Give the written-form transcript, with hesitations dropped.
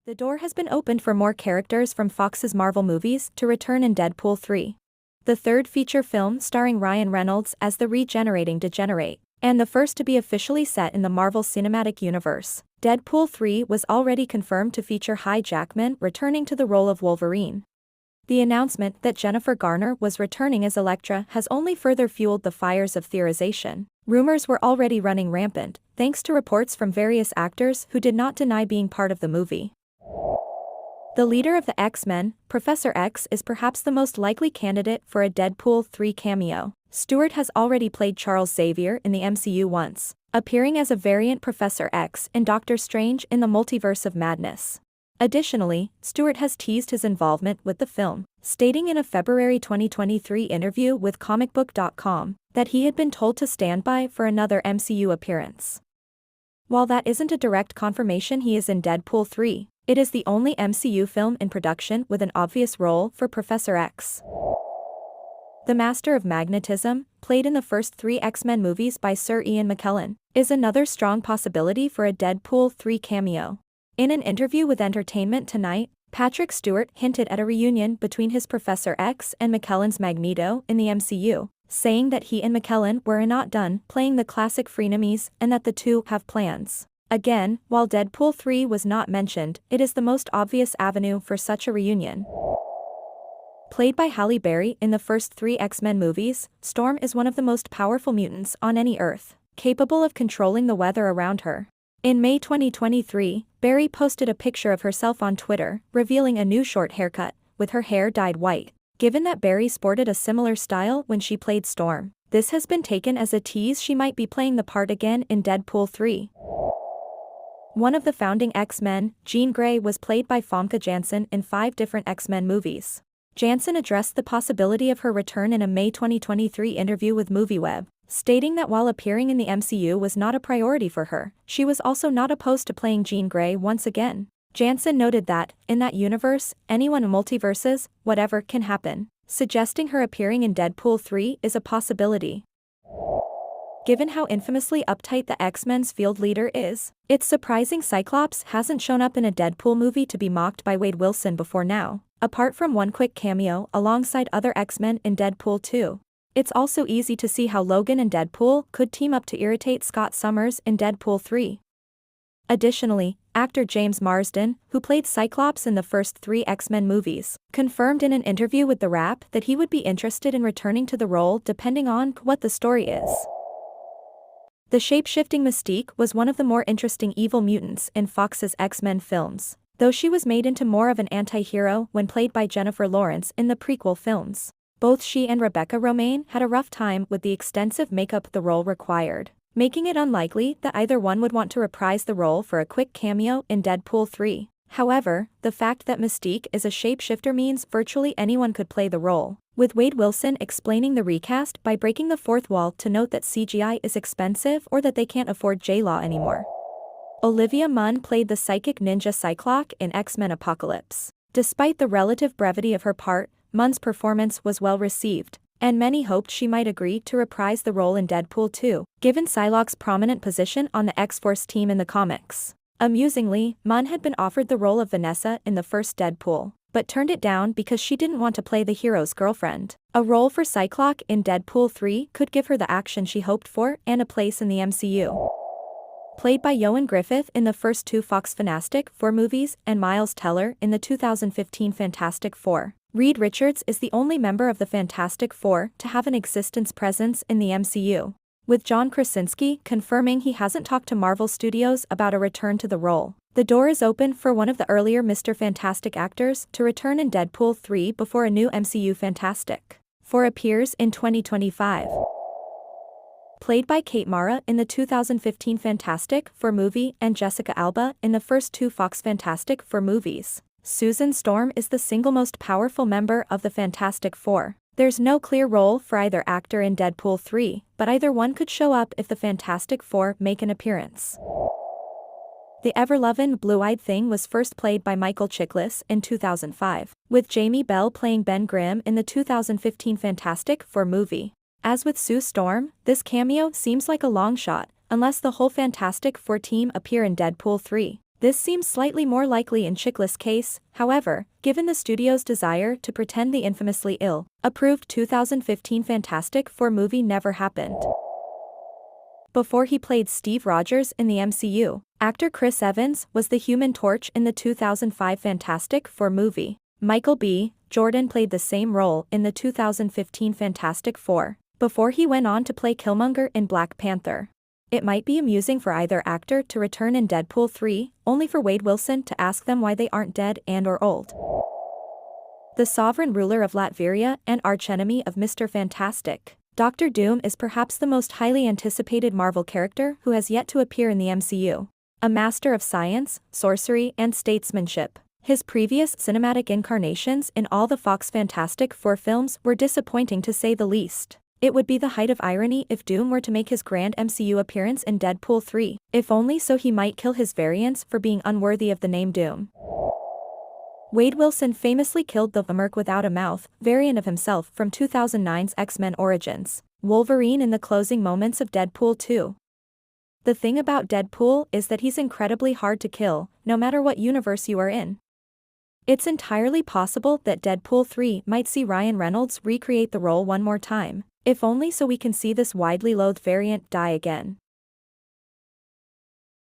The door has been opened for more characters from Fox's Marvel movies to return in Deadpool 3. The third feature film starring Ryan Reynolds as the Regenerating Degenerate, and the first to be officially set in the Marvel Cinematic Universe. Deadpool 3 was already confirmed to feature High Jackman returning to the role of Wolverine. The announcement that Jennifer Garner was returning as Elektra has only further fueled the fires of theorization. Rumors were already running rampant, thanks to reports from various actors who did not deny being part of the movie. The leader of the X-Men, Professor X, is perhaps the most likely candidate for a Deadpool 3 cameo. Stewart has already played Charles Xavier in the MCU once, appearing as a variant Professor X in Doctor Strange in the Multiverse of Madness. Additionally, Stewart has teased his involvement with the film, stating in a February 2023 interview with comicbook.com that he had been told to stand by for another MCU appearance. While that isn't a direct confirmation he is in Deadpool 3, it is the only MCU film in production with an obvious role for Professor X. The Master of Magnetism, played in the first 3 X-Men movies by Sir Ian McKellen, is another strong possibility for a Deadpool 3 cameo. In an interview with Entertainment Tonight, Patrick Stewart hinted at a reunion between his Professor X and McKellen's Magneto in the MCU, saying that he and McKellen were not done playing the classic frenemies and that the two have plans. Again, while Deadpool 3 was not mentioned, it is the most obvious avenue for such a reunion. Played by Halle Berry in the first 3 X-Men movies, Storm is one of the most powerful mutants on any Earth, capable of controlling the weather around her. In May 2023, Berry posted a picture of herself on Twitter, revealing a new short haircut, with her hair dyed white. Given that Berry sported a similar style when she played Storm, this has been taken as a tease she might be playing the part again in Deadpool 3. One of the founding X-Men, Jean Grey, was played by Famke Janssen in 5 different X-Men movies. Janssen addressed the possibility of her return in a May 2023 interview with MovieWeb, stating that while appearing in the MCU was not a priority for her, she was also not opposed to playing Jean Grey once again. Janssen noted that, in that universe, anyone in multiverses, whatever can happen, suggesting her appearing in Deadpool 3 is a possibility. Given how infamously uptight the X-Men's field leader is, it's surprising Cyclops hasn't shown up in a Deadpool movie to be mocked by Wade Wilson before now, apart from one quick cameo alongside other X-Men in Deadpool 2. It's also easy to see how Logan and Deadpool could team up to irritate Scott Summers in Deadpool 3. Additionally, actor James Marsden, who played Cyclops in the first 3 X-Men movies, confirmed in an interview with The Wrap that he would be interested in returning to the role depending on what the story is. The shape-shifting Mystique was one of the more interesting evil mutants in Fox's X-Men films, though she was made into more of an anti-hero when played by Jennifer Lawrence in the prequel films. Both she and Rebecca Romijn had a rough time with the extensive makeup the role required, making it unlikely that either one would want to reprise the role for a quick cameo in Deadpool 3. However, the fact that Mystique is a shapeshifter means virtually anyone could play the role, with Wade Wilson explaining the recast by breaking the fourth wall to note that CGI is expensive or that they can't afford J-Law anymore. Olivia Munn played the psychic ninja Cyclops in X-Men Apocalypse. Despite the relative brevity of her part, Munn's performance was well received, and many hoped she might agree to reprise the role in Deadpool 2, given Psylocke's prominent position on the X-Force team in the comics. Amusingly, Munn had been offered the role of Vanessa in the first Deadpool, but turned it down because she didn't want to play the hero's girlfriend. A role for Cyclops in Deadpool 3 could give her the action she hoped for and a place in the MCU. Played by Ioan Gruffudd in the first 2 Fox Fantastic Four movies and Miles Teller in the 2015 Fantastic Four, Reed Richards is the only member of the Fantastic Four to have an existence presence in the MCU, with John Krasinski confirming he hasn't talked to Marvel Studios about a return to the role. The door is open for one of the earlier Mr. Fantastic actors to return in Deadpool 3 before a new MCU Fantastic Four appears in 2025. Played by Kate Mara in the 2015 Fantastic Four movie and Jessica Alba in the first 2 Fox Fantastic Four movies, Susan Storm is the single most powerful member of the Fantastic Four. There's no clear role for either actor in Deadpool 3, but either one could show up if the Fantastic Four make an appearance. The ever-lovin' blue-eyed thing was first played by Michael Chiklis in 2005, with Jamie Bell playing Ben Grimm in the 2015 Fantastic Four movie. As with Sue Storm, this cameo seems like a long shot, unless the whole Fantastic Four team appear in Deadpool 3. This seems slightly more likely in Chiklis' case, however, given the studio's desire to pretend the infamously ill-approved 2015 Fantastic Four movie never happened. Before he played Steve Rogers in the MCU, actor Chris Evans was the Human Torch in the 2005 Fantastic Four movie. Michael B. Jordan played the same role in the 2015 Fantastic Four, before he went on to play Killmonger in Black Panther. It might be amusing for either actor to return in Deadpool 3, only for Wade Wilson to ask them why they aren't dead and/or old. The sovereign ruler of Latveria and archenemy of Mr. Fantastic, Dr. Doom is perhaps the most highly anticipated Marvel character who has yet to appear in the MCU. A master of science, sorcery, and statesmanship, his previous cinematic incarnations in all the Fox Fantastic Four films were disappointing to say the least. It would be the height of irony if Doom were to make his grand MCU appearance in Deadpool 3, if only so he might kill his variants for being unworthy of the name Doom. Wade Wilson famously killed the Merc without a mouth variant of himself from 2009's X-Men Origins, Wolverine in the closing moments of Deadpool 2. The thing about Deadpool is that he's incredibly hard to kill, no matter what universe you are in. It's entirely possible that Deadpool 3 might see Ryan Reynolds recreate the role one more time, if only so we can see this widely loathed variant die again.